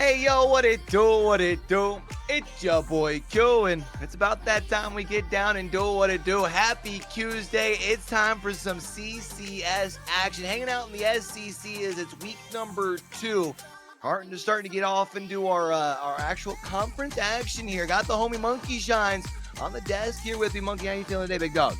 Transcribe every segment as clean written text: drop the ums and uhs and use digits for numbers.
Hey yo, what it do, what it do? It's your boy Q, and it's about that time we get down and do what it do. Happy Tuesday. It's time for some CCS action. Hanging out in the SCC as it's week number 2. Starting to get off into our actual conference action here. Got the homie Monkey Shines on the desk here with me. Monkey, how you feeling today, big dog?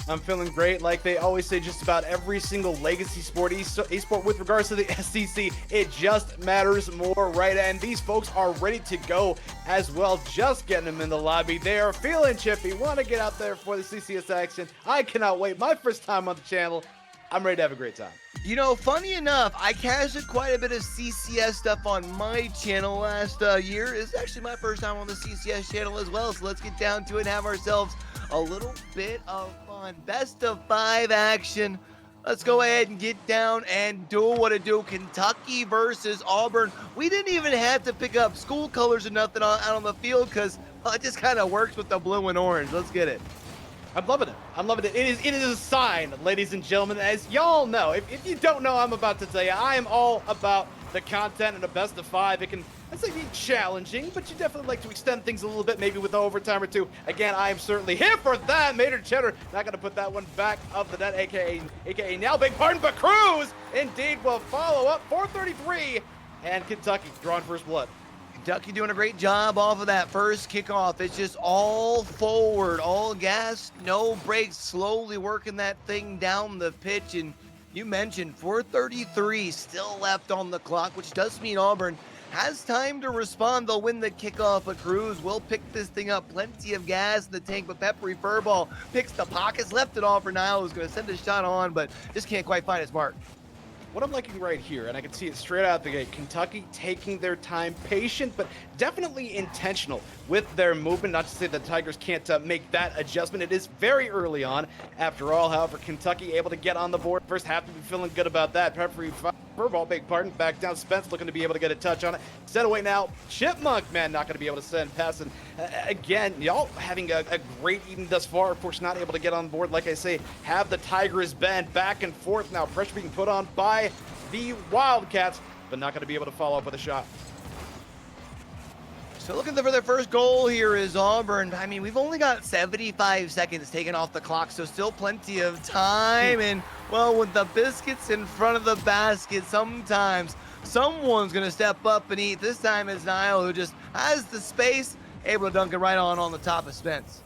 I'm feeling great. Like they always say, just about every single legacy sport, esport with regards to the SCC, it just matters more, right? And these folks are ready to go as well. Just getting them in the lobby. They are feeling chippy, want to get out there for the CCS action. I cannot wait. My first time on the channel. I'm ready to have a great time. You know, funny enough, I casted quite a bit of CCS stuff on my channel last year. It's actually my first time on the CCS channel as well, so let's get down to it and have ourselves a little bit of fun. Best of 5 action. Let's go ahead and get down and do what it do. Kentucky versus Auburn. We didn't even have to pick up school colors or nothing out on the field because it just kind of works with the blue and orange. Let's get it. I'm loving it. I'm loving it. It is a sign, ladies and gentlemen. As y'all know, if you don't know, I'm about to tell you, I am all about the content and a best of 5. It can, I'd say, be challenging, but you definitely like to extend things a little bit, maybe with overtime or 2. Again, I am certainly here for that. Mater Cheddar, not going to put that one back of the net, aka now big pardon, but Cruz indeed will follow up. 4:33, and Kentucky drawing first blood. Kentucky doing a great job off of that first kickoff. It's just all forward, all gas, no brakes, slowly working that thing down the pitch. And you mentioned 4:33 still left on the clock, which does mean Auburn has time to respond. They'll win the kickoff, but Cruz will pick this thing up. Plenty of gas in the tank, but Peppery Furball picks the pockets, left it off for Niall, who's going to send a shot on, but just can't quite find his mark. What I'm liking right here, and I can see it straight out the gate, Kentucky taking their time, patient, but definitely intentional with their movement. Not to say that the Tigers can't make that adjustment. It is very early on. After all, however, Kentucky able to get on the board. First half to be feeling good about that. Peppery Furball, big pardon, back down. Spence looking to be able to get a touch on it. Set away now. Chipmunk, man, not going to be able to send passing. Again, y'all having a great evening thus far. Of course, not able to get on board. Like I say, have the Tigers bend back and forth. Now pressure being put on by the Wildcats, but not going to be able to follow up with a shot. So looking for their first goal here is Auburn. I mean, we've only got 75 seconds taken off the clock, so still plenty of time. And, well, with the biscuits in front of the basket, sometimes someone's going to step up and eat. This time it's Niall, who just has the space, able to dunk it right on the top of Spence.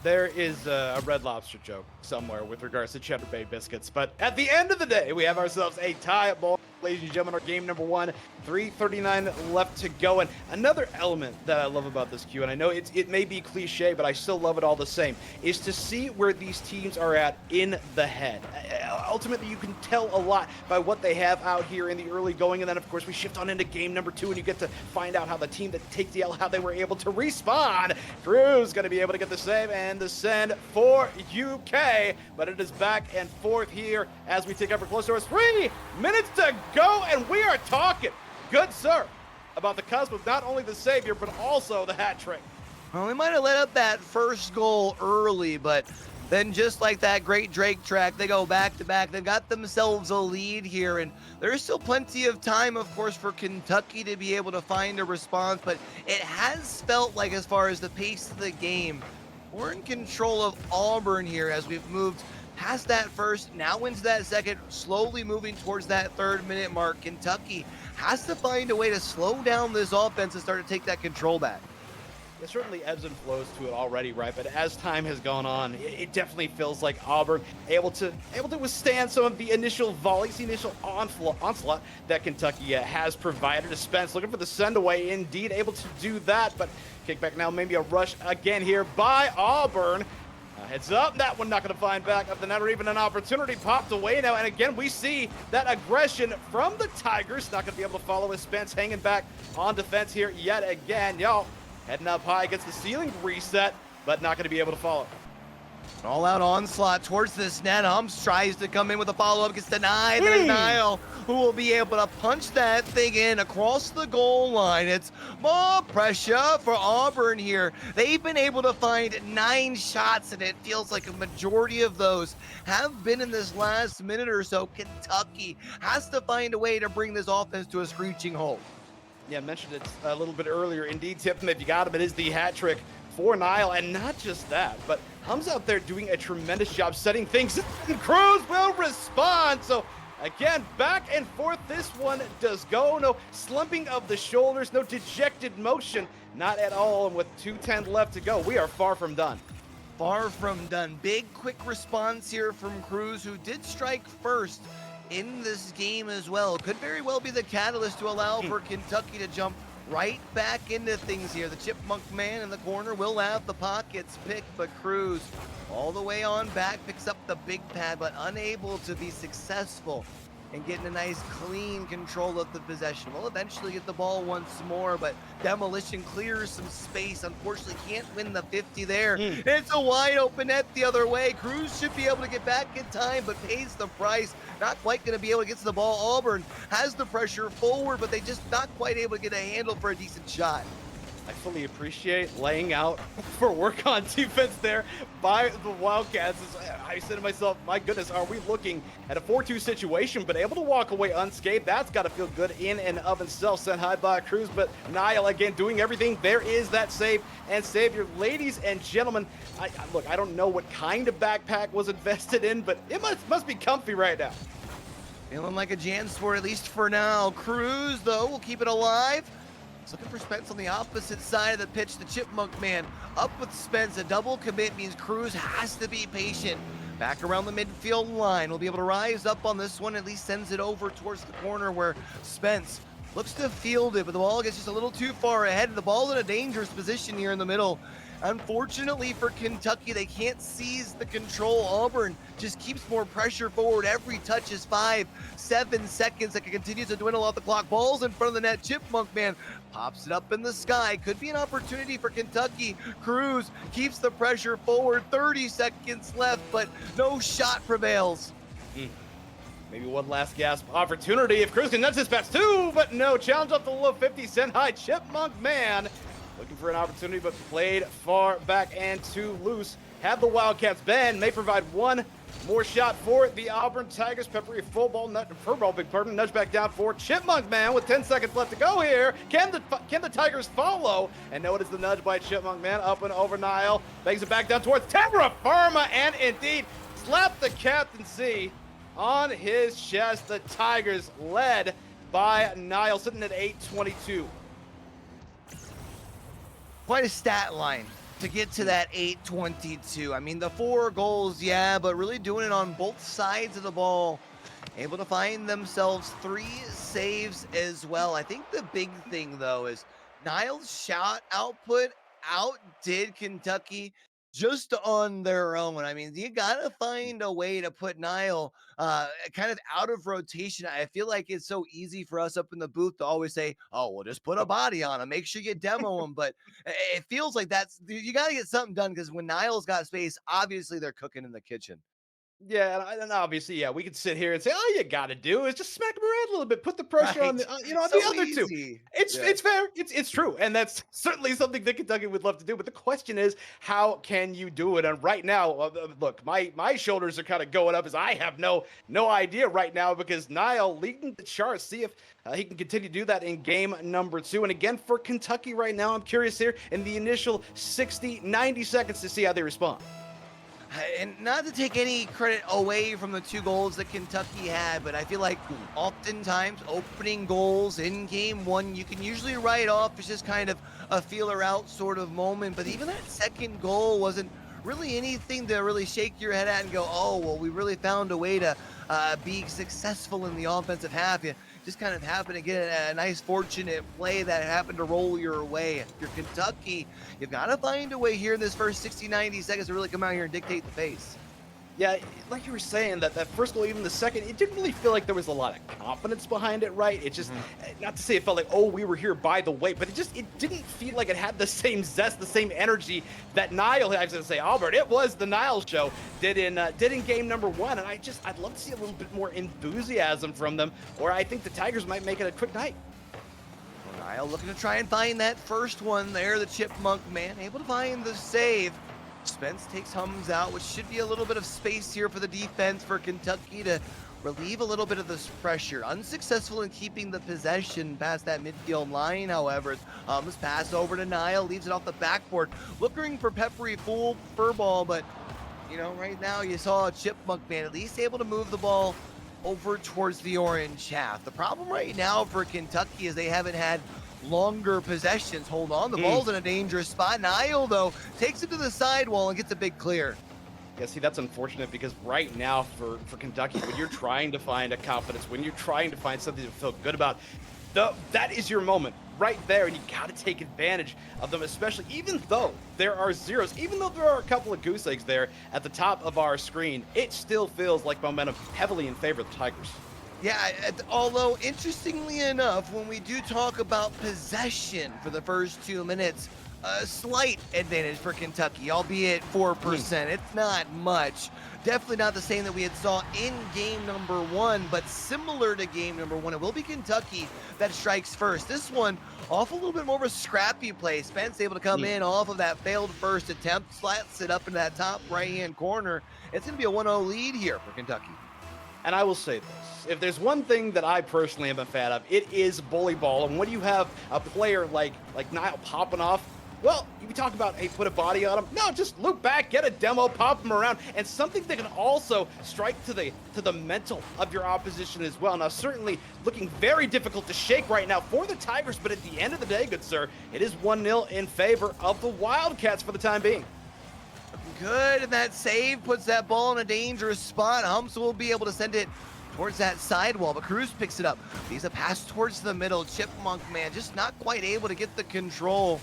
There is a Red Lobster joke somewhere with regards to Cheddar Bay biscuits. But at the end of the day, we have ourselves a tie ball. Ladies and gentlemen, our game number 1, 3:39 left to go. And another element that I love about this, Q, and I know it may be cliche, but I still love it all the same, is to see where these teams are at in the head. Ultimately, you can tell a lot by what they have out here in the early going. And then, of course, we shift on into game number 2, and you get to find out how the team that takes the L, how they were able to respawn. Cruz going to be able to get the save and the send for UK. But it is back and forth here as we take ever closer. It's 3 minutes to go, and we are talking, good sir, about the cusp of not only the savior, but also the hat trick. Well, we might have let up that first goal early, but then just like that great Drake track, they go back to back. They've got themselves a lead here, and there's still plenty of time, of course, for Kentucky to be able to find a response, but it has felt like, as far as the pace of the game, we're in control of Auburn here as we've moved past that first, now into that second, slowly moving towards that 3rd-minute mark. Kentucky has to find a way to slow down this offense and start to take that control back. It certainly ebbs and flows to it already, right? But as time has gone on, it definitely feels like Auburn able to withstand some of the initial volleys, the initial onslaught that Kentucky has provided. Spence looking for the send away, indeed able to do that, but kickback now, maybe a rush again here by Auburn. Heads up, that one not going to find back up the net, or even an opportunity popped away now. And again, we see that aggression from the Tigers. Not going to be able to follow with Spence hanging back on defense here yet again. Y'all heading up high, gets the ceiling reset, but not going to be able to follow. An all-out onslaught towards this net. Humps tries to come in with a follow-up, gets denied. Then it's Niall who will be able to punch that thing in across the goal line. It's more pressure for Auburn here. They've been able to find 9 shots, and it feels like a majority of those have been in this last minute or so. Kentucky has to find a way to bring this offense to a screeching halt. Yeah, I mentioned it a little bit earlier. Indeed, Tipton, if you got him, it is the hat trick for Niall. And not just that, but Hum's out there doing a tremendous job setting things up, and Cruz will respond. So again, back and forth, this one does go. No slumping of the shoulders, no dejected motion, not at all. And with 2:10 left to go, we are far from done. Far from done. Big, quick response here from Cruz, who did strike first in this game as well. Could very well be the catalyst to allow for Kentucky to jump right back into things here. The Chipmunk man in the corner will have the pockets picked, but Cruz all the way on back picks up the big pad, but unable to be successful and getting a nice clean control of the possession. We'll eventually get the ball once more, but Demolition clears some space. Unfortunately, can't win the 50 there. It's a wide open net the other way. Cruz should be able to get back in time, but pays the price. Not quite going to be able to get to the ball. Auburn has the pressure forward, but they just not quite able to get a handle for a decent shot. I fully appreciate laying out for work on defense there by the Wildcats. I said to myself, my goodness, are we looking at a 4-2 situation, but able to walk away unscathed? That's got to feel good in and of itself. Sent high by Cruz, but Niall again doing everything. There is that save and savior. Ladies and gentlemen, look, I don't know what kind of backpack was invested in, but it must be comfy right now. Feeling like a JanSport, at least for now. Cruz, though, will keep it alive. Looking for Spence on the opposite side of the pitch. The Chipmunk man up with Spence. A double commit means Cruz has to be patient. Back around the midfield line. We'll be able to rise up on this one. At least sends it over towards the corner where Spence looks to field it, but the ball gets just a little too far ahead. The ball's in a dangerous position here in the middle. Unfortunately for Kentucky, they can't seize the control. Auburn just keeps more pressure forward. Every touch is 5-7 seconds. That can continue to dwindle off the clock. Ball's in front of the net. Chipmunk man pops it up in the sky. Could be an opportunity for Kentucky. Cruz keeps the pressure forward. 30 seconds left, but no shot prevails. Maybe one last gasp opportunity if Cruz can nudge his pass too, but no. Challenge up the low 50-cent high. Chipmunk man looking for an opportunity, but played far back and too loose. Have the Wildcats bend, may provide one more shot for the Auburn Tigers. Peppery furball, big pardon, nudge back down for Chipmunk man with 10 seconds left to go here. Can the Tigers follow? And no, it is the nudge by Chipmunk man up and over Niall. Bangs it back down towards Terra Firma, and indeed slap the captaincy on his chest. The Tigers led by Niall, sitting at 8:22. Quite a stat line to get to that 8:22. I mean, the 4 goals, yeah, but really doing it on both sides of the ball. Able to find themselves 3 saves as well. I think the big thing, though, is Niall's shot output outdid Kentucky just on their own. I mean, you got to find a way to put Niall kind of out of rotation. I feel like it's so easy for us up in the booth to always say, oh, well, just put a body on him. Make sure you demo him. But it feels like you got to get something done, because when Niall's got space, obviously they're cooking in the kitchen. Yeah, and obviously, yeah, we could sit here and say, all you got to do is just smack them around a little bit, put the pressure on the, on So the other two. easy. It's Yeah. it's fair, it's true, and that's certainly something that Kentucky would love to do. But the question is, how can you do it? And right now, look, my shoulders are kind of going up as I have no idea right now, because Niall leading the charts. See if he can continue to do that in game number 2. And again, for Kentucky right now, I'm curious here in the initial 60-90 seconds to see how they respond. And not to take any credit away from the 2 goals that Kentucky had, but I feel like oftentimes opening goals in game 1, you can usually write off as just kind of a feeler out sort of moment. But even that second goal wasn't really anything to really shake your head at and go, oh, well, we really found a way to be successful in the offensive half. You just kind of happen to get a nice fortunate play that happened to roll your way. If you're Kentucky, you've got to find a way here in this first 60-90 seconds to really come out here and dictate the pace. Yeah, like you were saying, that first goal, even the second, it didn't really feel like there was a lot of confidence behind it, right? It just, not to say it felt like, oh, we were here by the way, but it didn't feel like it had the same zest, the same energy that Niall, I was going to say Auburn, it was the Niall show, did in game number 1. And I'd love to see a little bit more enthusiasm from them, or I think the Tigers might make it a quick night. Niall looking to try and find that first one there. The Chipmunk man able to find the save. Spence takes Hums out, which should be a little bit of space here for the defense for Kentucky to relieve a little bit of this pressure. Unsuccessful in keeping the possession past that midfield line, however. This pass over to Niall, leaves it off the backboard. Looking for Peppery full fur ball, but right now you saw a Chipmunk man at least able to move the ball over towards the orange half. The problem right now for Kentucky is they haven't had longer possessions. Hold on, the ball's in a dangerous spot. Niall, though, takes it to the sidewall and gets a big clear. Yeah, see, that's unfortunate because right now for Kentucky, when you're trying to find a confidence, when you're trying to find something to feel good about, that is your moment right there, and you got to take advantage of them, especially even though there are zeros, even though there are a couple of goose eggs there at the top of our screen, it still feels like momentum heavily in favor of the Tigers. Yeah, although interestingly enough, when we do talk about possession for the first 2 minutes, a slight advantage for Kentucky, albeit 4%. It's not much. Definitely not the same that we had saw in game number 1, but similar to game number 1. It will be Kentucky that strikes first. This one off a little bit more of a scrappy play. Spence able to come in off of that failed first attempt, slats it up into that top right-hand corner. It's going to be a 1-0 lead here for Kentucky. And I will say this, if there's one thing that I personally am a fan of, it is bully ball. And when you have a player like Niall popping off, well, you talk about, hey, put a body on him. No, just loop back, get a demo, pop him around, and something that can also strike to the mental of your opposition as well. Now, certainly looking very difficult to shake right now for the Tigers, but at the end of the day, good sir, it is 1-0 in favor of the Wildcats for the time being. Good, and that save puts that ball in a dangerous spot. Humps will be able to send it towards that sidewall, but Cruz picks it up. He's a pass towards the middle. Chipmunk man just not quite able to get the control.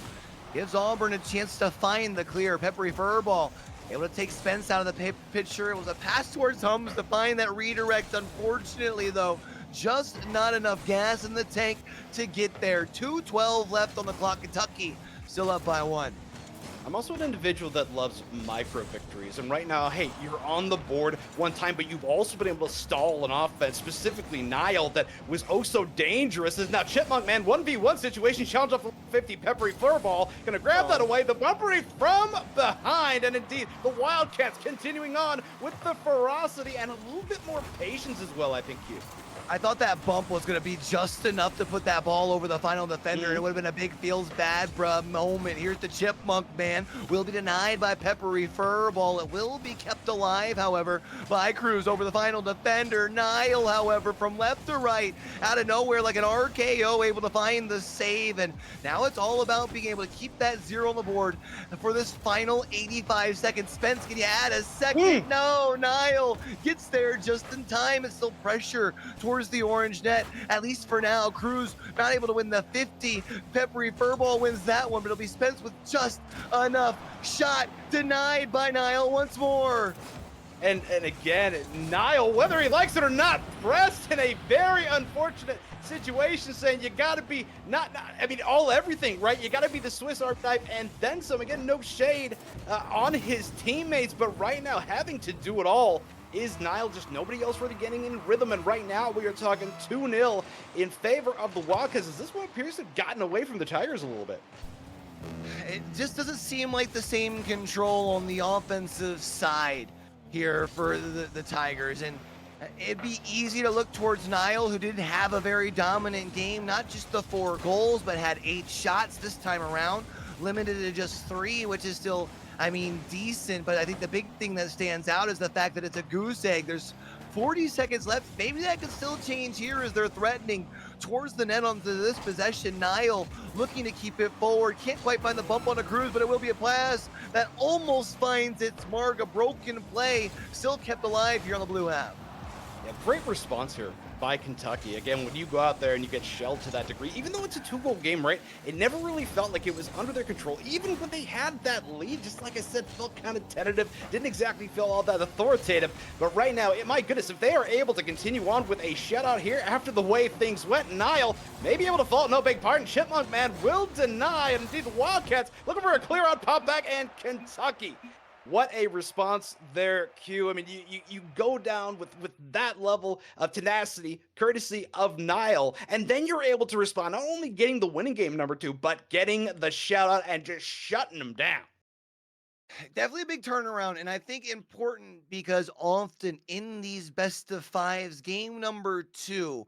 Gives Auburn a chance to find the clear. Peppery Furball able to take Spence out of the picture. It was a pass towards Hums to find that redirect. Unfortunately, though, just not enough gas in the tank to get there. 2:12 left on the clock. Kentucky still up by 1. I'm also an individual that loves micro victories, and right now, hey, you're on the board one time, but you've also been able to stall an offense, specifically Niall, that was oh so dangerous. Is now Chipmunk man 1v1 situation, challenge off 50 Peppery Furball, gonna grab that away, the bumpery from behind, and indeed the Wildcats continuing on with the ferocity and a little bit more patience as well, I think, Q. I thought that bump was going to be just enough to put that ball over the final defender. It would have been a big feels bad, bruh moment. Here's the Chipmunk man. Will be denied by Peppery Furball. It will be kept alive, however, by Cruz over the final defender. Niall, however, from left to right, out of nowhere like an RKO, able to find the save. And now it's all about being able to keep that 0 on the board for this final 85 seconds. Spence, can you add a second? No, Niall gets there just in time. It's still pressure towards the orange net, at least for now. Cruz not able to win the 50. Peppery Furball wins that one, but it'll be Spence with just enough. Shot denied by Niall once more. And again, Niall, whether he likes it or not, pressed in a very unfortunate situation, saying you got to be everything, right? You got to be the Swiss Army knife and then some. Again, no shade on his teammates, but right now having to do it all is Niall. Just nobody else really getting in rhythm, and right now we are talking 2-0 in favor of the Wildcats. Is this what appears to have gotten away from the Tigers a little bit? It just doesn't seem like the same control on the offensive side here for the Tigers, and it'd be easy to look towards Niall, who did have a very dominant game, not just the 4 goals, but had 8 shots this time around, limited to just 3, which is still, I mean, decent. But I think the big thing that stands out is the fact that it's a goose egg. There's 40 seconds left. Maybe that could still change here as they're threatening towards the net onto this possession. Niall looking to keep it forward. Can't quite find the bump on a Cruz, but it will be a pass that almost finds its mark. A broken play, still kept alive here on the blue half. Yeah, great response here by Kentucky. Again, when you go out there and you get shelled to that degree, even though it's a 2-goal game, right, it never really felt like it was under their control. Even when they had that lead, just like I said, felt kind of tentative, didn't exactly feel all that authoritative. But right now, my goodness, if they are able to continue on with a shutout here after the way things went, Niall may be able to fall no big part, and Chipmunk man will deny, and indeed the Wildcats looking for a clear out pop back, and Kentucky. What a response there, Q. I mean, you go down with that level of tenacity, courtesy of Niall, and then you're able to respond, not only getting the winning game number 2, but getting the shutout and just shutting them down. Definitely a big turnaround, and I think important because often in these best of fives, game number two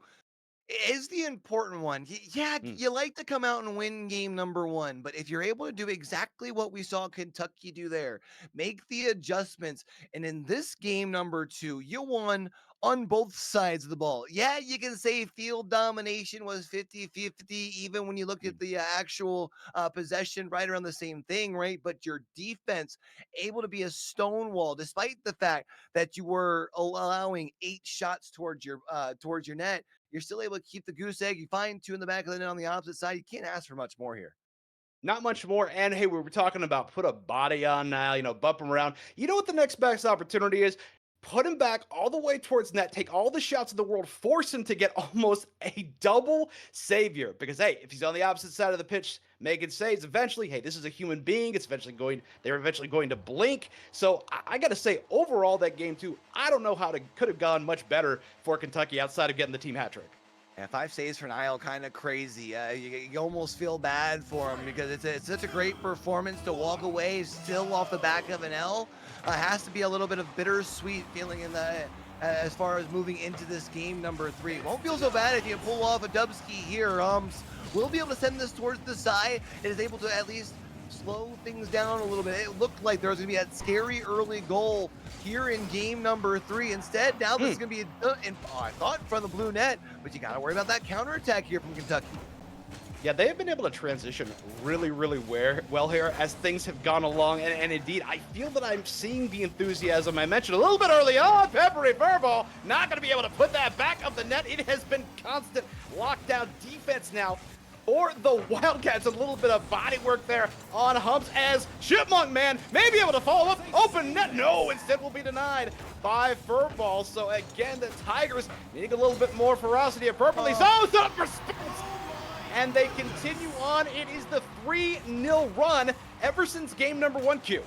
is the important one. Yeah, Mm. you like to come out and win game number one, but if you're able to do exactly what we saw Kentucky do there, make the adjustments, and in this game number two, you won on both sides of the ball. Yeah, you can say field domination was 50-50, even when you look at the actual possession right around the same thing, right? But your defense able to be a stonewall, despite the fact that you were allowing 8 shots towards your net. You're still able to keep the goose egg. You find two in the back of the net on the opposite side. You can't ask for much more here. Not much more. And hey, we were talking about put a body on now, bump him around. You know what the next best opportunity is? Put him back all the way towards net, take all the shots in the world, force him to get almost a double savior. Because hey, if he's on the opposite side of the pitch making saves, eventually, hey, this is a human being. They're eventually going to blink. So I gotta say, overall, that game too, I don't know how it could have gone much better for Kentucky outside of getting the team hat trick. Yeah, 5 saves for Niall, kind of crazy. You almost feel bad for him because it's such a great performance to walk away still off the back of an L. Has to be a little bit of bittersweet feeling in the as far as moving into this game number three. Won't feel so bad if you pull off a dubski here. We'll be able to send this towards the side. It is able to at least slow things down a little bit. It looked like there was going to be that scary early goal here in game number three. Instead, now this is going to be, I thought from the blue net, but you got to worry about that counterattack here from Kentucky. Yeah, they have been able to transition really, really well here as things have gone along. And indeed, I feel that I'm seeing the enthusiasm I mentioned a little bit early on. Peppery Furball not going to be able to put that back of the net. It has been constant lockdown defense now for the Wildcats. A little bit of body work there on Humps as Chipmunk Man may be able to follow up. Open net. No, instead will be denied by Furball. So again, the Tigers needing a little bit more ferocity appropriately. So set up for Spence. And they continue on. It is the 3-0 run ever since game number one, Q.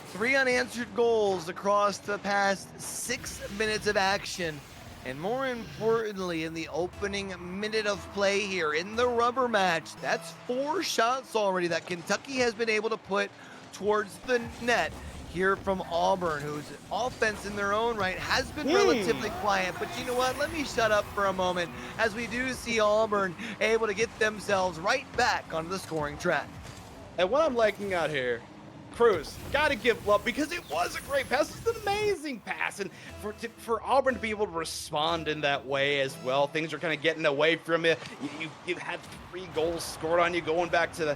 3 unanswered goals across the past 6 minutes of action. And more importantly, in the opening minute of play here in the rubber match, that's 4 shots already that Kentucky has been able to put towards the net here from Auburn, whose offense in their own right has been relatively quiet. But you know what? Let me shut up for a moment as we do see Auburn able to get themselves right back onto the scoring track. And what I'm liking out here, Cruz, got to give love because it was a great pass. It's an amazing pass. And for Auburn to be able to respond in that way as well, things are kind of getting away from you. You've had 3 goals scored on you going back to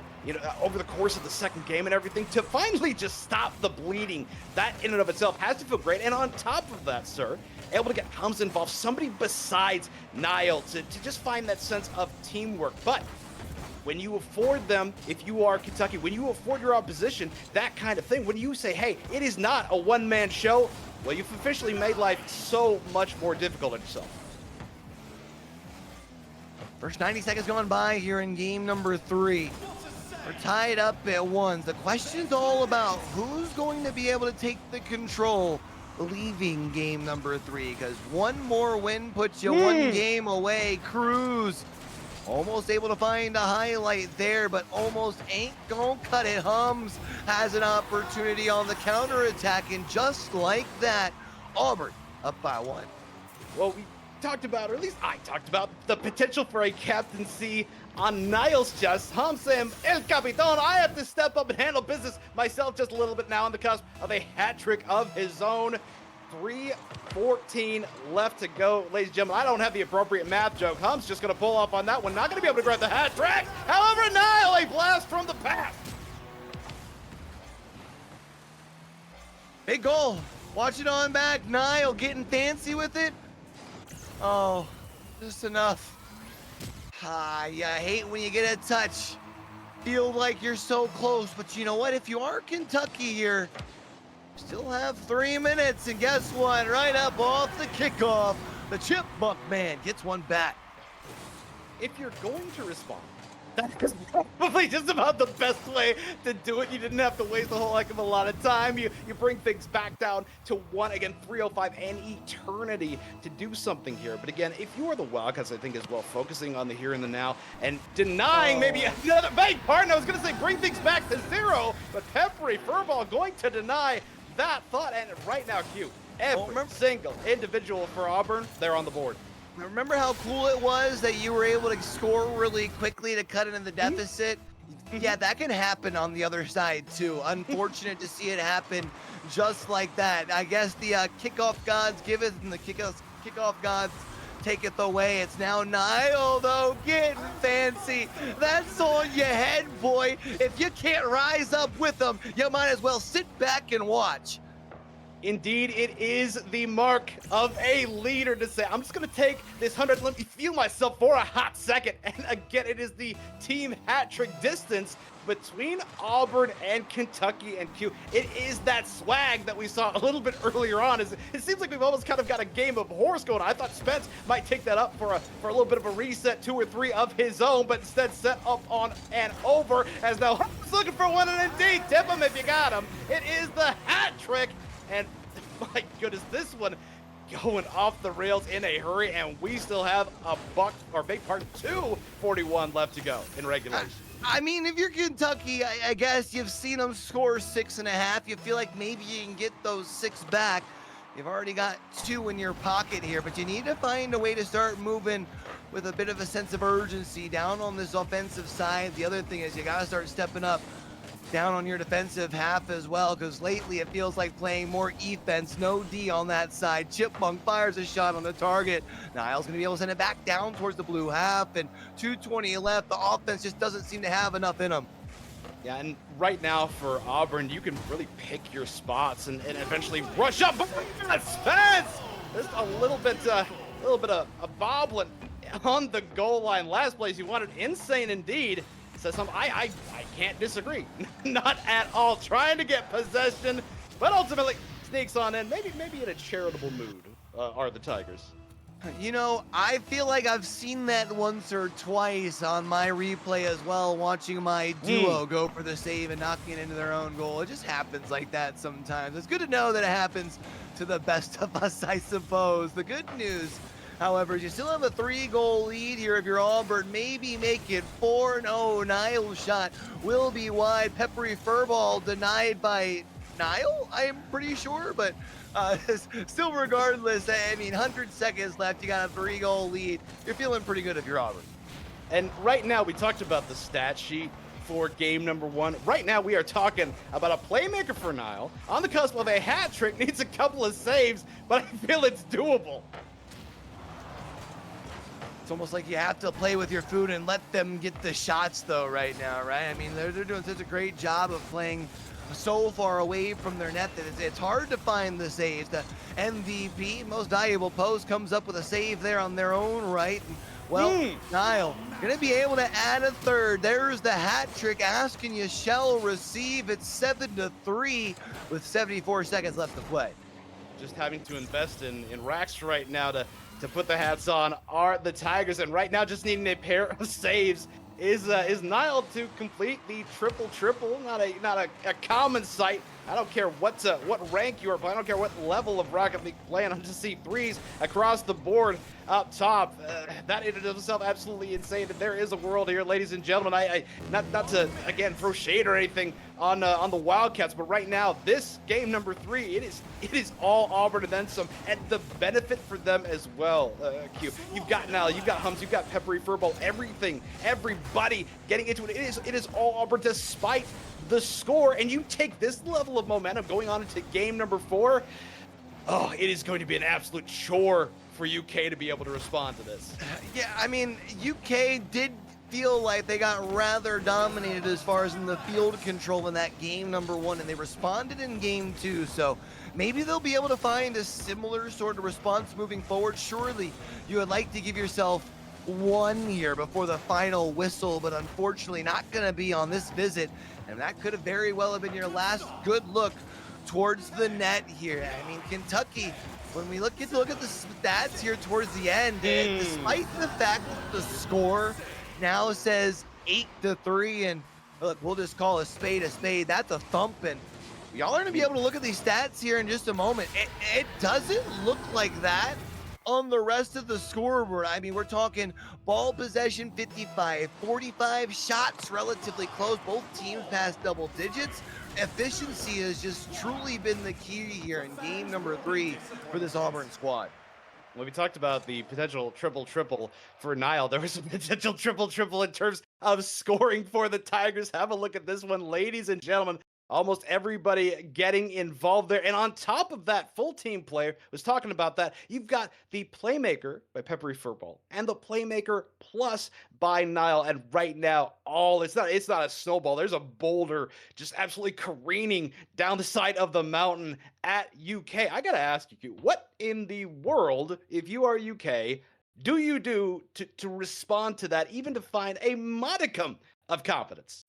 over the course of the second game and everything. To finally just stop the bleeding, that in and of itself has to feel great. And on top of that, sir, able to get Hums involved, somebody besides Niall to just find that sense of teamwork. But when you afford them, if you are Kentucky, when you afford your opposition that kind of thing, when you say, hey, it is not a one-man show, well, you've officially made life so much more difficult on yourself. First 90 seconds gone by here in game number 3. We're tied up at 1. The question's all about who's going to be able to take the control leaving game number 3, because one more win puts you 1 game away. Cruz almost able to find a highlight there, but almost ain't gonna cut it. Hums has an opportunity on the counterattack, and just like that, Auburn up by 1. Well, we talked about, or at least I talked about, the potential for a captaincy on Niall's chest. Hums saying, El Capitan, I have to step up and handle business myself just a little bit now on the cusp of a hat trick of his own. 3:14 left to go, ladies and gentlemen. I don't have the appropriate math joke. Hums just going to pull off on that one. Not going to be able to grab the hat trick. However, Niall, a blast from the past. Big goal. Watch it on back. Niall getting fancy with it. Oh, just enough. You hate when you get a touch. Feel like you're so close, but you know what? If you are Kentucky here, still have 3 minutes, and guess what? Right up off the kickoff, the Chipmunk Man gets one back. If you're going to respond That is probably just about the best way to do it. You didn't have to waste a whole heck of a lot of time. You bring things back down to one, again, 305 and eternity to do something here. But again, if you are the Wildcats, I think as well, focusing on the here and the now and denying maybe another big partner. I was going to say bring things back to 0, but Peppery Furball going to deny that thought. And right now, Q, every single individual for Auburn, they're on the board. Remember how cool it was that you were able to score really quickly to cut into the deficit? Yeah, that can happen on the other side too. Unfortunate to see it happen just like that. I guess the kickoff gods giveth and the kickoff gods taketh away. It's now Niall though, getting fancy. That's on your head, boy. If you can't rise up with them, you might as well sit back and watch. Indeed, it is the mark of a leader to say, I'm just going to take this 100, let me feel myself for a hot second. And again, it is the team hat trick distance between Auburn and Kentucky and Q. It is that swag that we saw a little bit earlier on. It seems like we've almost kind of got a game of horse going on. I thought Spence might take that up for a little bit of a reset, 2 or 3 of his own, but instead set up on and over as now Herb's looking for one, and indeed, tip him if you got him. It is the hat trick. And my goodness, this one going off the rails in a hurry, and we still have a big part 2:41 left to go in regulation. I mean, if you're Kentucky, I guess you've seen them score 6.5. You feel like maybe you can get those 6 back. You've already got 2 in your pocket here, but you need to find a way to start moving with a bit of a sense of urgency down on this offensive side. The other thing is you got to start stepping up down on your defensive half as well, because lately it feels like playing more defense. No D on that side. Chipmunk fires a shot on the target. Niall's going to be able to send it back down towards the blue half, and 2:20 left. The offense just doesn't seem to have enough in them. Yeah, and right now for Auburn, you can really pick your spots and eventually rush up. Spence! Just a little bit of bobbling on the goal line. Last place you wanted, insane indeed. Says something I can't disagree. Not at all. Trying to get possession, but ultimately sneaks on in. Maybe in a charitable mood are the Tigers. You know, I feel like I've seen that once or twice on my replay as well, watching my duo go for the save and knocking it into their own goal. It just happens like that sometimes. It's good to know that it happens to the best of us, I suppose. The good news, however, you still have a 3-goal lead here if you're Auburn. Maybe make it 4. No, Niall's shot will be wide. Peppery Furball denied by Niall, I'm pretty sure, but still regardless, I mean, 100 seconds left. You got a 3-goal lead. You're feeling pretty good if you're Auburn. And right now, we talked about the stat sheet for game number 1. Right now, we are talking about a playmaker for Niall on the cusp of a hat trick, needs a couple of saves, but I feel it's doable. It's almost like you have to play with your food and let them get the shots, though, right now, right? I mean, they're doing such a great job of playing so far away from their net that it's hard to find the saves. The MVP, most valuable post, comes up with a save there on their own right. And, well, Niall gonna be able to add a 3rd. There's the hat trick. Asking you shall receive. It's 7-3 with 74 seconds left to play. Just having to invest in racks right now to put the hats on are the Tigers, and right now just needing a pair of saves is Niall to complete the triple. Not a common sight. I don't care what rank you are playing. I don't care what level of Rocket League playing. I'm just seeing 3s across the board up top. That in and of itself absolutely insane. And there is a world here, ladies and gentlemen. I not to again throw shade or anything on the Wildcats, but right now this game number 3, it is all Auburn and then some, and the benefit for them as well. Q, you've got Niall, you've got Hums, you've got Peppery Furball, everybody getting into it. It is all Auburn despite the score, and you take this level of momentum going on into game number 4. Oh, it is going to be an absolute chore for UK to be able to respond to this. Yeah, I mean, UK did feel like they got rather dominated as far as in the field control in that game number 1, and they responded in game 2, so maybe they'll be able to find a similar sort of response moving forward. Surely you would like to give yourself 1 here before the final whistle, but unfortunately not going to be on this visit, and that could have very well have been your last good look towards the net here. I mean, Kentucky, when we look at the stats here towards the end, despite the fact that the score now says 8-3. And look, we'll just call a spade a spade. That's a thumping. Y'all are going to be able to look at these stats here in just a moment. It doesn't look like that on the rest of the scoreboard. I mean, we're talking ball possession 55, 45 shots relatively close. Both teams past double digits. Efficiency has just truly been the key here in game number 3 for this Auburn squad. When we talked about the potential triple-triple for Nile, there was a potential triple-triple in terms of scoring for the Tigers. Have a look at this one, ladies and gentlemen. Almost everybody getting involved there. And on top of that, full team player was talking about that. You've got the playmaker by Peppery Furball and the playmaker plus by Nile. And right now, it's not a snowball. There's a boulder just absolutely careening down the side of the mountain at UK. I gotta ask you, what in the world, if you are UK, do you do to respond to that, even to find a modicum of confidence?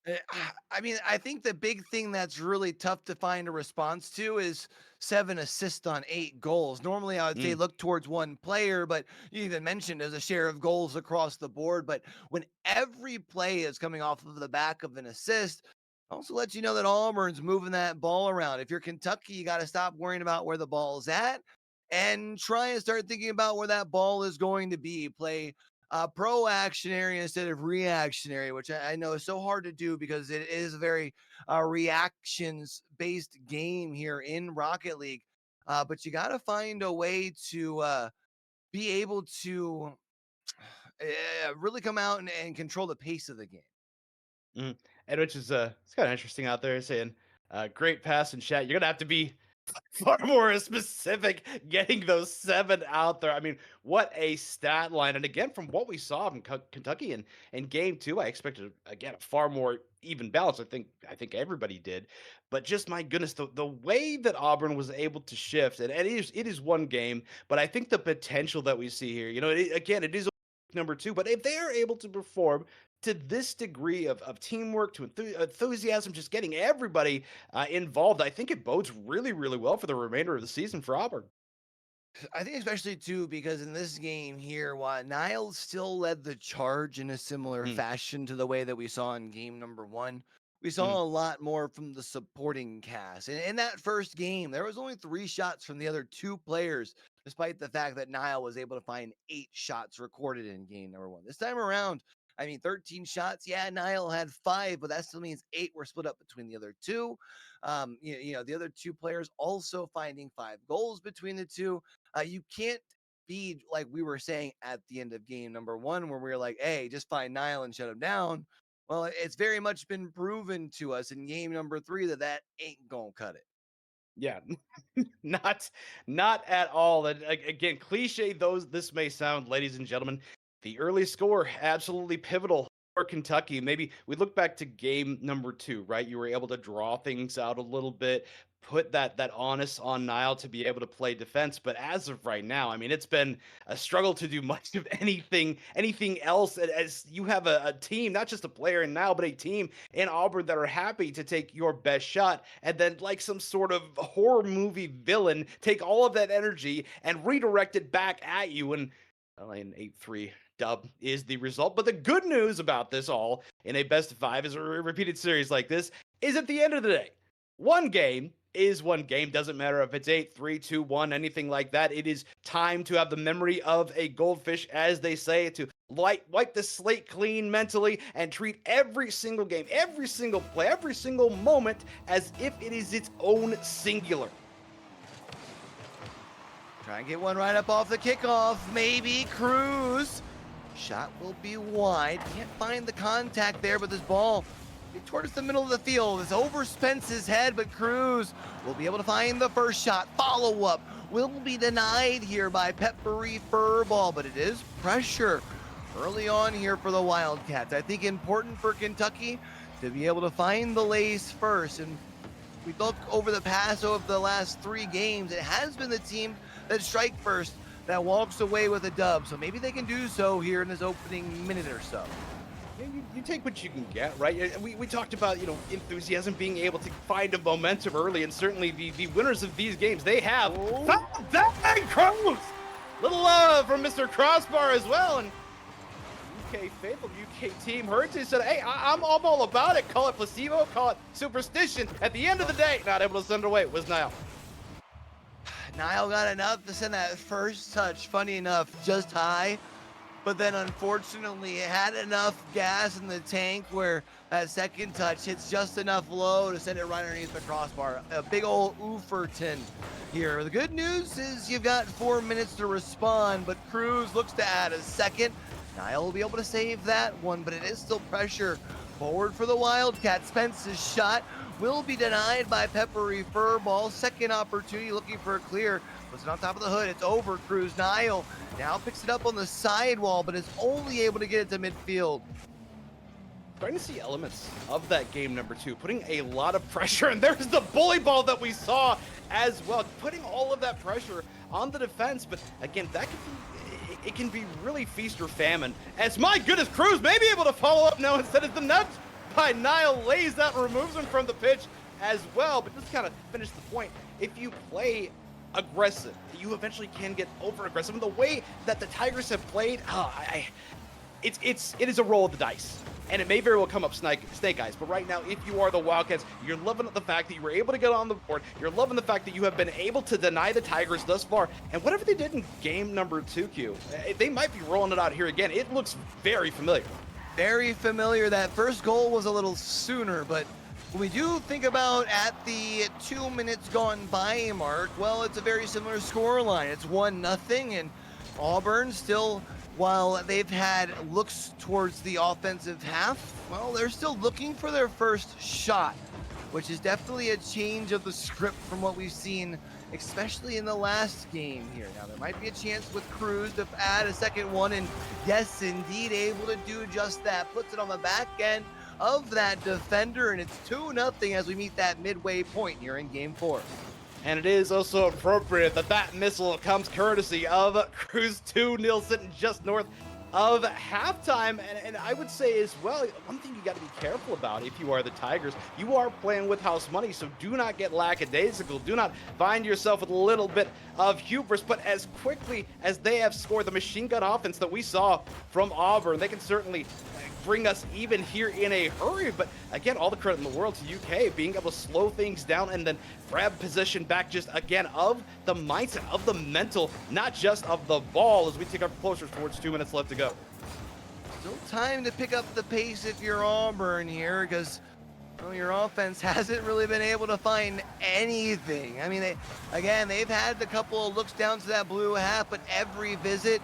I mean, I think the big thing that's really tough to find a response to is 7 assists on 8 goals. Normally, I would say Mm. look towards one player, but you even mentioned there's a share of goals across the board. But when every play is coming off of the back of an assist, also lets you know that Auburn's moving that ball around. If you're Kentucky, you got to stop worrying about where the ball's at and try and start thinking about where that ball is going to be. Play pro-actionary instead of reactionary, which I know is so hard to do because it is a very reactions-based game here in Rocket League. But you got to find a way to be able to really come out and control the pace of the game. Mhm. And which is it's kind of interesting out there saying great pass and chat. You're gonna have to be far more specific getting those 7 out there. I mean, what a stat line. And again, from what we saw from Kentucky in game 2, I expected again a far more even balance. I think everybody did. But just my goodness, the way that Auburn was able to shift, and it is one game, but I think the potential that we see here, again, it is number 2, but if they are able to perform to this degree of teamwork, to enthusiasm, just getting everybody involved, I think it bodes really, really well for the remainder of the season for Auburn. I think especially too because in this game here, while Niles still led the charge in a similar Mm, fashion to the way that we saw in game number 1, we mm, saw a lot more from the supporting cast. And in that first game, there was only 3 shots from the other 2 players, despite the fact that Nile was able to find 8 shots recorded in game number 1. This time around, I mean, 13 shots. Yeah, Nile had 5, but that still means 8 were split up between the other 2. The other 2 players also finding 5 goals between the 2. You can't be like we were saying at the end of game number 1, where we were like, hey, just find Nile and shut him down. Well, it's very much been proven to us in game number 3 that that ain't gonna cut it. yeah, not at all. And again, cliche those this may sound, ladies and gentlemen, the early score absolutely pivotal for Kentucky. Maybe we look back to game number 2, right? You were able to draw things out a little bit, put that onus on Nile to be able to play defense. But as of right now, I mean, it's been a struggle to do much of anything else. As you have a team, not just a player in Nile, but a team in Auburn that are happy to take your best shot and then, like some sort of horror movie villain, take all of that energy and redirect it back at you. And well, an 8-3 dub is the result. But the good news about this all in a best of 5 is a repeated series like this is at the end of the day, one game is one game. Doesn't matter if it's 8-3-2-1, anything like that. It is time to have the memory of a goldfish, as they say, to wipe the slate clean mentally and treat every single game, every single play, every single moment as if it is its own singular. Try and get one right up off the kickoff. Maybe Cruz. Shot will be wide. Can't find the contact there, but this ball towards the middle of the field. This over Spence's head, but Cruz will be able to find the first shot. Follow up will be denied here by Peppery Furball, but it is pressure early on here for the Wildcats. I think important for Kentucky to be able to find the lace first. And we look over the past of the last 3 games, it has been the team that strike first that walks away with a dub. So maybe they can do so here in this opening minute or so. Yeah, you take what you can get, right? We talked about, enthusiasm, being able to find a momentum early, and certainly the winners of these games, they have found that Cruz. Little love from Mr. Crossbar as well, and UK faithful, UK team. Hurricane said, hey, I'm all about it. Call it placebo, call it superstition. At the end of the day, not able to send it away was Niall. Niall got enough to send that first touch, funny enough, just high. But then unfortunately it had enough gas in the tank where that second touch hits just enough low to send it right underneath the crossbar. A big old Ooferton here. The good news is you've got 4 minutes to respond, but Cruz looks to add a second. Niall will be able to save that one, but it is still pressure forward for the Wildcat. Spence's shot will be denied by Peppery Furball. Second opportunity looking for a clear. Puts it on top of the hood. It's over. Cruz. Niall now picks it up on the sidewall, but is only able to get it to midfield. Starting to see elements of that game number 2, putting a lot of pressure, and there's the bully ball that we saw as well, putting all of that pressure on the defense. But again, that can be really feast or famine. As my goodness, Cruz may be able to follow up now instead of the nudge by Niall lays out and removes him from the pitch as well. But just kind of finish the point. If you play aggressive, you eventually can get over aggressive. And the way that the Tigers have played, it is a roll of the dice. And it may very well come up snake eyes. But right now, if you are the Wildcats, you're loving the fact that you were able to get on the board. You're loving the fact that you have been able to deny the Tigers thus far. And whatever they did in game number 2, Q, they might be rolling it out here again. It looks very familiar. Very familiar. That first goal was a little sooner, but when we do think about at the 2 minutes gone by mark, well, it's a very similar scoreline. It's 1-0, and Auburn still, while they've had looks towards the offensive half, well, they're still looking for their first shot, which is definitely a change of the script from what we've seen, especially in the last game here. Now, there might be a chance with Cruz to add a second one, and yes, indeed, able to do just that. Puts it on the back end of that defender, and it's 2-0 as we meet that midway point here in game 4. And it is also appropriate that that missile comes courtesy of Cruz 2-0 sitting just north of halftime. And I would say as well, one thing you got to be careful about if you are the Tigers, you are playing with house money, so do not get lackadaisical. Do not find yourself with a little bit of hubris. But as quickly as they have scored the machine gun offense that we saw from Auburn, they can certainly bring us even here in a hurry. But again, all the credit in the world to UK being able to slow things down and then grab position back, just again of the mindset, of the mental, not just of the ball, as we take up closer towards 2 minutes left to go. Still time to pick up the pace if you're Auburn here, because well, your offense hasn't really been able to find anything. I mean, they've had a couple of looks down to that blue half, but every visit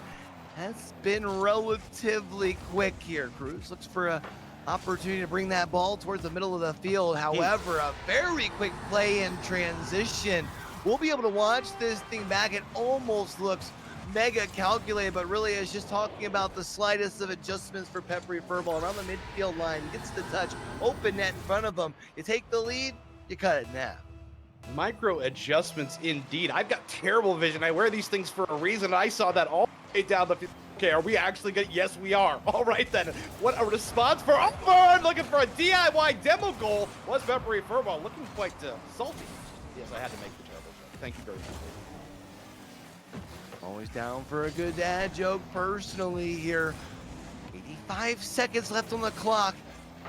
has been relatively quick here. Cruz looks for a opportunity to bring that ball towards the middle of the field. However, a very quick play in transition. We'll be able to watch this thing back. It almost looks mega calculated, but really is just talking about the slightest of adjustments for Peppery Furball around the midfield line. Gets the touch, open net in front of him. You take the lead, you cut it in half. Micro adjustments indeed. I've got terrible vision. I wear these things for a reason. I saw that all the way down the field. Okay, are we actually good? Yes, we are. All right then. What a response for Auburn, looking for a DIY demo goal. Was Peppery Furball looking quite salty? Yes, I had to make the terrible joke. Thank you very much. Always down for a good dad joke personally here. 85 seconds left on the clock.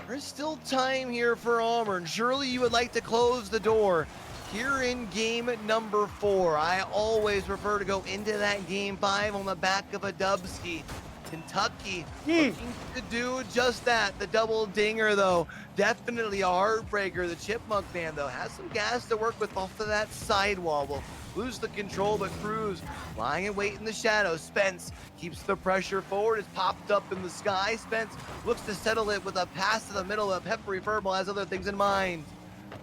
There's still time here for Auburn. Surely you would like to close the door here in game number 4. I always prefer to go into that game 5 on the back of a dubski. Kentucky looking to do just that. The double dinger, though, definitely a heartbreaker. The Chipmunk band, though, has some gas to work with off of that sidewall. Will lose the control, but Cruz lying in wait in the shadows. Spence keeps the pressure forward. It's popped up in the sky. Spence looks to settle it with a pass to the middle of Peppery Furball. Has other things in mind.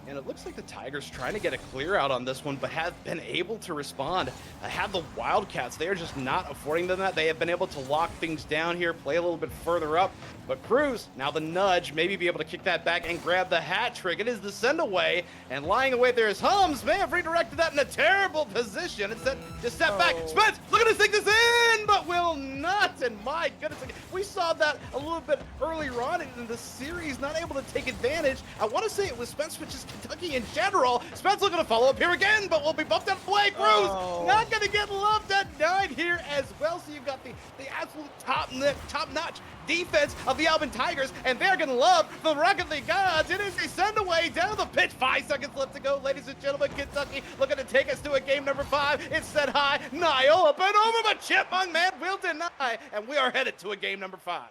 And it looks like the Tigers trying to get a clear out on this one, but have been able to respond. Have the Wildcats, they are just not affording them that. They have been able to lock things down here, play a little bit further up. But Cruz, now the nudge, maybe be able to kick that back and grab the hat trick. It is the send away, and lying away there is Hums. May have redirected that in a terrible position. Instead, just step back. Spence, look at us take this in, but will not. And my goodness, we saw that a little bit earlier on in the series, not able to take advantage. I want to say it was Spence, but just Kentucky in general. Spence looking to follow up here again, but will be bumped out of the way. Cruz not going to get loved at 9 here as well. So you've got the absolute top-notch defense of the Auburn Tigers, and they're going to love the Rock of the Gods. It is a send away down the pitch. 5 seconds left to go, ladies and gentlemen. Kentucky looking to take us to a game number 5. It's set high. Niall up and over, but Chipmunk man will deny, and we are headed to a game number 5.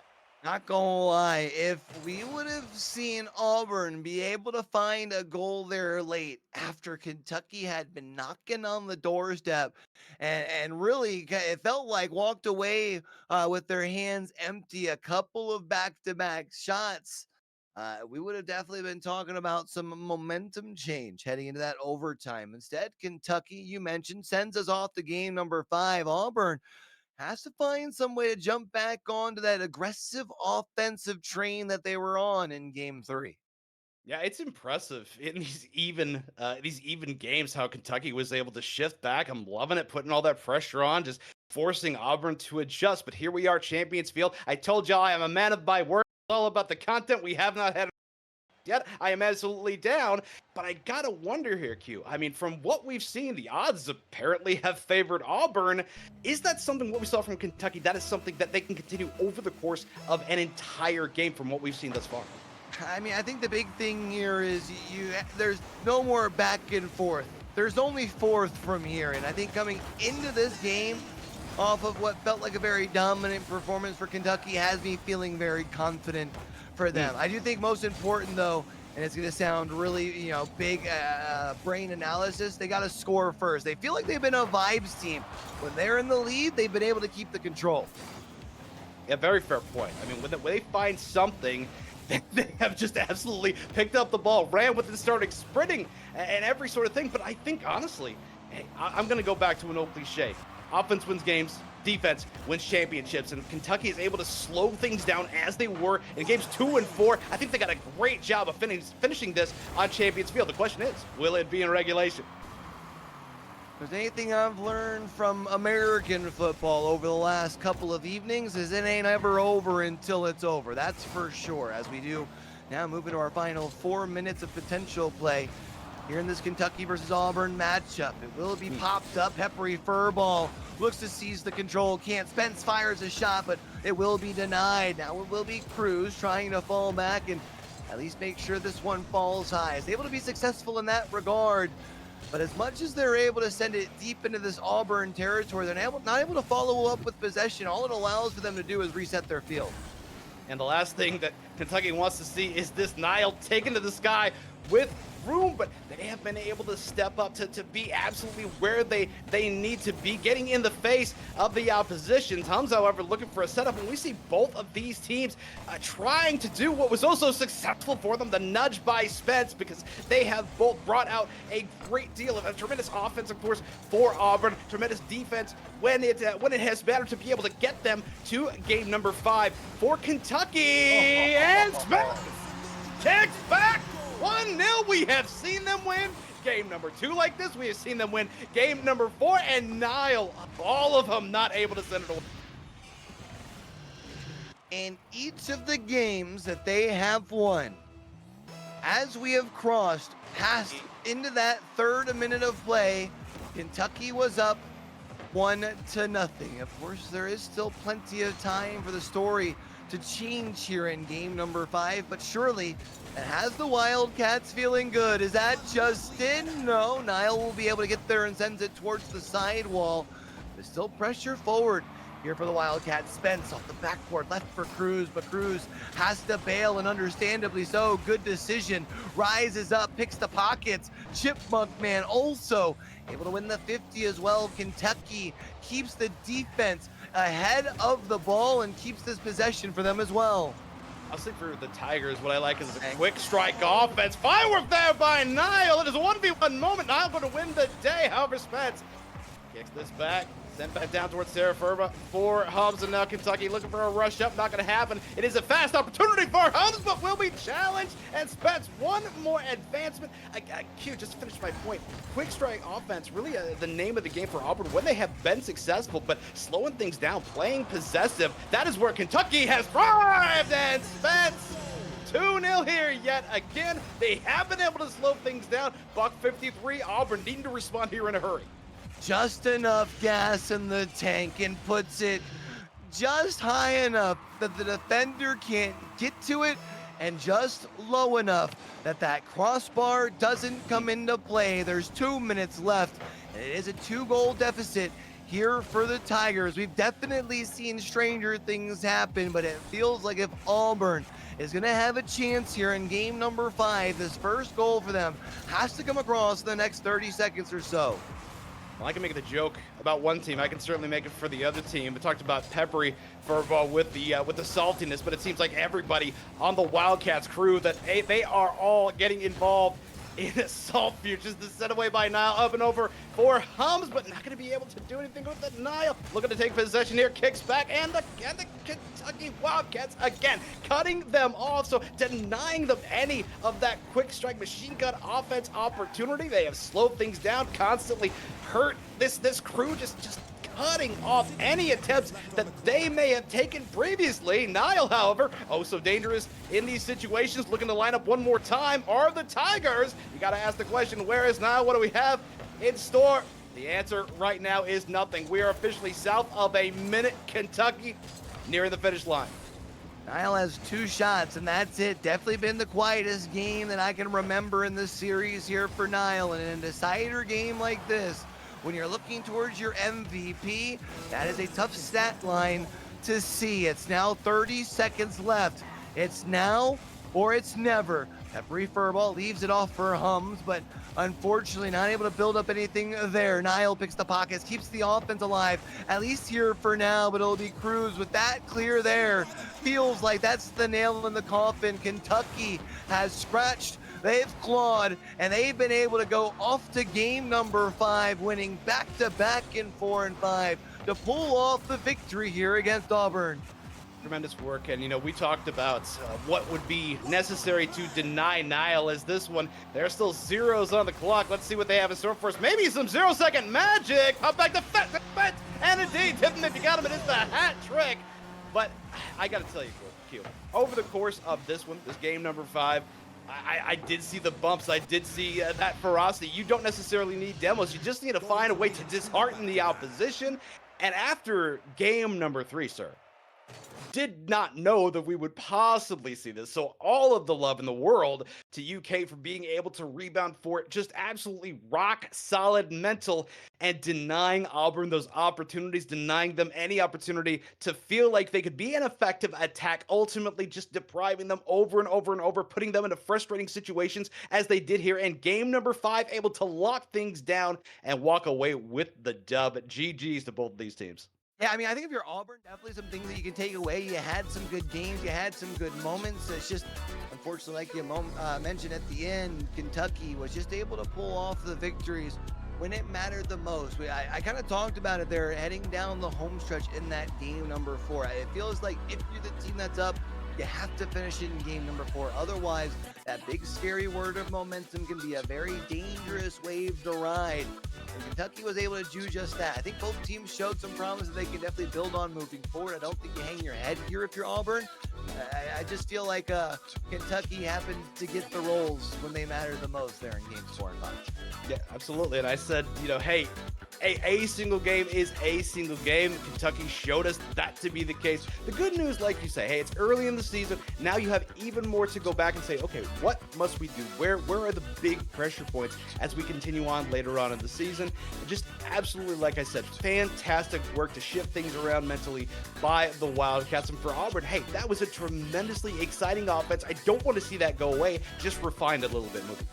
Not gonna lie, if we would have seen Auburn be able to find a goal there late after Kentucky had been knocking on the doorstep and really it felt like walked away with their hands empty, a couple of back-to-back shots, we would have definitely been talking about some momentum change heading into that overtime. Instead, Kentucky, you mentioned, sends us off to game number 5. Auburn has to find some way to jump back onto that aggressive offensive train that they were on in game 3. Yeah, it's impressive in these even games how Kentucky was able to shift back. I'm loving it, putting all that pressure on, just forcing Auburn to adjust. But here we are, Champions Field. I told y'all I am a man of my word. It's all about the content. We have not had yet. I am absolutely down, but I gotta wonder here, Q. I mean, from what we've seen, the odds apparently have favored Auburn. Is that something what we saw from Kentucky? That is something that they can continue over the course of an entire game from what we've seen thus far. I mean, I think the big thing here is there's no more back and forth. There's only fourth from here, and I think coming into this game off of what felt like a very dominant performance for Kentucky has me feeling very confident for them. I do think most important though, and it's going to sound really, big brain analysis, they got to score first. They feel like they've been a vibes team. When they're in the lead, they've been able to keep the control. Yeah, very fair point. I mean, when they find something, they have just absolutely picked up the ball, ran with it, started sprinting, and every sort of thing. But I think, honestly, hey, I'm going to go back to an old cliche. Offense wins games, defense wins championships, and Kentucky is able to slow things down as they were in games 2 and 4. I think they got a great job of finishing this on Champions Field. The question is, will it be in regulation? If there's anything I've learned from American football over the last couple of evenings is it ain't ever over until it's over. That's for sure. As we do now move into our final 4 minutes of potential play here in this Kentucky versus Auburn matchup. It will be popped up. Peppery Furball looks to seize the control. Can't. Spence fires a shot, but it will be denied. Now it will be Cruz trying to fall back and at least make sure this one falls high. Is able to be successful in that regard. But as much as they're able to send it deep into this Auburn territory, they're not able to follow up with possession. All it allows for them to do is reset their field. And the last thing that Kentucky wants to see is this Nile taken to the sky with room, but they have been able to step up to be absolutely where they need to be, getting in the face of the opposition. Tums, however, looking for a setup, and we see both of these teams trying to do what was also successful for them, the nudge by Spence, because they have both brought out a great deal of a tremendous offense, of course, for Auburn, tremendous defense when it has mattered to be able to get them to game number 5 for Kentucky. And Spence kicks back 1-0. We have seen them win game number 2 like this. We have seen them win game number 4, and Nile, all of them not able to send it away. In each of the games that they have won, as we have crossed past into that third minute of play, Kentucky was up 1-0. Of course, there is still plenty of time for the story to change here in game number 5, but surely it has the Wildcats feeling good. Is that just in? No, Nile will be able to get there and sends it towards the sidewall. There's still pressure forward here for the Wildcats. Spence off the backboard, left for Cruz, but Cruz has to bail, and understandably so. Good decision. Rises up, picks the pockets. Chipmunk man also able to win the 50 as well. Kentucky keeps the defense ahead of the ball and keeps this possession for them as well. I'll say for the Tigers, what I like is the quick strike offense. Firework there by Nile. It is a 1v1 moment. Nile going to win the day. However, Spence kicks this back. Sent back down towards Sarah Furba for Hubs, and now Kentucky looking for a rush up. Not going to happen. It is a fast opportunity for Hubs, but will be challenged. And Spence, one more advancement. Q, just to finish my point. Quick strike offense, really the name of the game for Auburn when they have been successful, but slowing things down, playing possessive. That is where Kentucky has thrived. And Spence, 2-0 here yet again. They have been able to slow things down. Buck 53, Auburn needing to respond here in a hurry. Just enough gas in the tank and puts it just high enough that the defender can't get to it, and just low enough that that crossbar doesn't come into play. There's 2 minutes left, and it is a 2-goal deficit here for the Tigers. We've definitely seen stranger things happen, but it feels like if Auburn is going to have a chance here in game number 5, this first goal for them has to come across in the next 30 seconds or so. Well, I can make the joke about one team. I can certainly make it for the other team. We talked about Peppery with the saltiness, but it seems like everybody on the Wildcats crew that they are all getting involved in salt futures. This set away by Nile, up and over for Hums, but not going to be able to do anything with the Nile. Looking to take possession here, kicks back, and the Kentucky Wildcats again cutting them off, so denying them any of that quick strike machine gun offense opportunity. They have slowed things down, constantly hurt this crew, just cutting off any attempts that they may have taken previously. Nile, however, oh so dangerous in these situations, looking to line up one more time. Are the Tigers? You got to ask the question, where is Nile? What do we have in store? The answer right now is nothing. We are officially south of a minute, Kentucky, nearing the finish line. Nile has 2 shots, and that's it. Definitely been the quietest game that I can remember in this series here for Nile. And in a decider game like this, when you're looking towards your MVP, that is a tough stat line to see. It's now 30 seconds left. It's now or it's never. Peppery Furball leaves it off for Hums, but unfortunately not able to build up anything there. Nile picks the pockets, keeps the offense alive, at least here for now, but it'll be Cruz with that clear there. Feels like that's the nail in the coffin. Kentucky has scratched, they've clawed, and they've been able to go off to game number 5, winning back-to-back in 4 and 5 to pull off the victory here against Auburn. Tremendous work, and we talked about what would be necessary to deny Nile as this one. There's still zeros on the clock. Let's see what they have in store for us. Maybe some 0-second magic. Up back to defense, and indeed, Tiffin, if you got him, it is the hat trick. But I got to tell you, Q, over the course of this one, this game number 5, I did see the bumps. I did see that ferocity. You don't necessarily need demos. You just need to find a way to dishearten the opposition. And after game number 3, sir, did not know that we would possibly see this. So all of the love in the world to UK for being able to rebound for it. Just absolutely rock solid mental, and denying Auburn those opportunities, denying them any opportunity to feel like they could be an effective attack, ultimately just depriving them over and over and over, putting them into frustrating situations as they did here in game number 5, able to lock things down and walk away with the dub. GG's to both of these teams. Yeah, I mean, I think if you're Auburn, definitely some things that you can take away. You had some good games. You had some good moments. It's just, unfortunately, like you mentioned at the end, Kentucky was just able to pull off the victories when it mattered the most. I kind of talked about it there, heading down the home stretch in that game number 4. It feels like if you're the team that's up, you have to finish it in game number 4. Otherwise, that big scary word of momentum can be a very dangerous wave to ride. And Kentucky was able to do just that. I think both teams showed some promise that they can definitely build on moving forward. I don't think you hang your head here if you're Auburn. I just feel like Kentucky happened to get the rolls when they mattered the most there in games 4 and 5. Yeah, absolutely. And I said, hey, a single game is a single game. Kentucky showed us that to be the case. The good news, like you say, hey, it's early in the season. Now you have even more to go back and say, okay, what must we do? Where are the big pressure points as we continue on later on in the season? Just absolutely, like I said, fantastic work to shift things around mentally by the Wildcats. And for Auburn, hey, that was a tremendously exciting offense. I don't want to see that go away. Just refined it a little bit moving.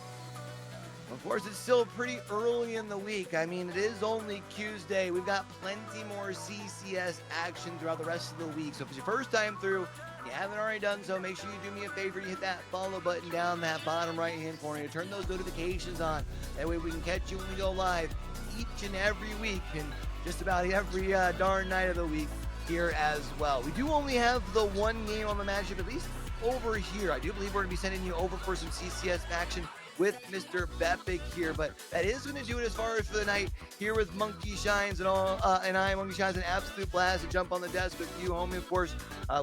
Of course, it's still pretty early in the week. I mean, it is only Tuesday. We've got plenty more CCS action throughout the rest of the week. So if it's your first time through, if you haven't already done so, make sure you do me a favor. You hit that follow button down that bottom right-hand corner. You turn those notifications on. That way we can catch you when we go live each and every week and just about every darn night of the week here as well. We do only have the one game on the matchup, at least over here. I do believe we're going to be sending you over for some CCS action with Mr. Bepic here. But that is going to do it as far as for the night here with Monkey Shines and all. Monkey Shines, an absolute blast to jump on the desk with you, homie. Of course,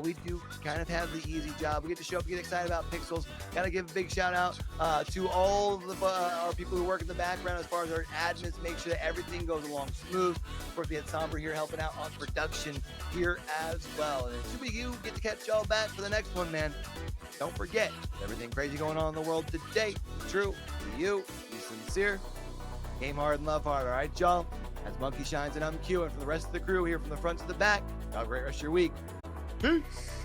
we do kind of have the easy job. We get to show up, get excited about Pixels. Got to give a big shout out to all of our people who work in the background as far as our admins, make sure that everything goes along smooth. Of course, we had Somber here helping out on production here as well. And it's super you get to catch y'all back for the next one, man. Don't forget, everything crazy going on in the world today. Be true, be you, be sincere, game hard and love hard. All right, y'all? As Monkey Shines and I'm Q, and from the rest of the crew here from the front to the back, have a great rest of your week. Peace.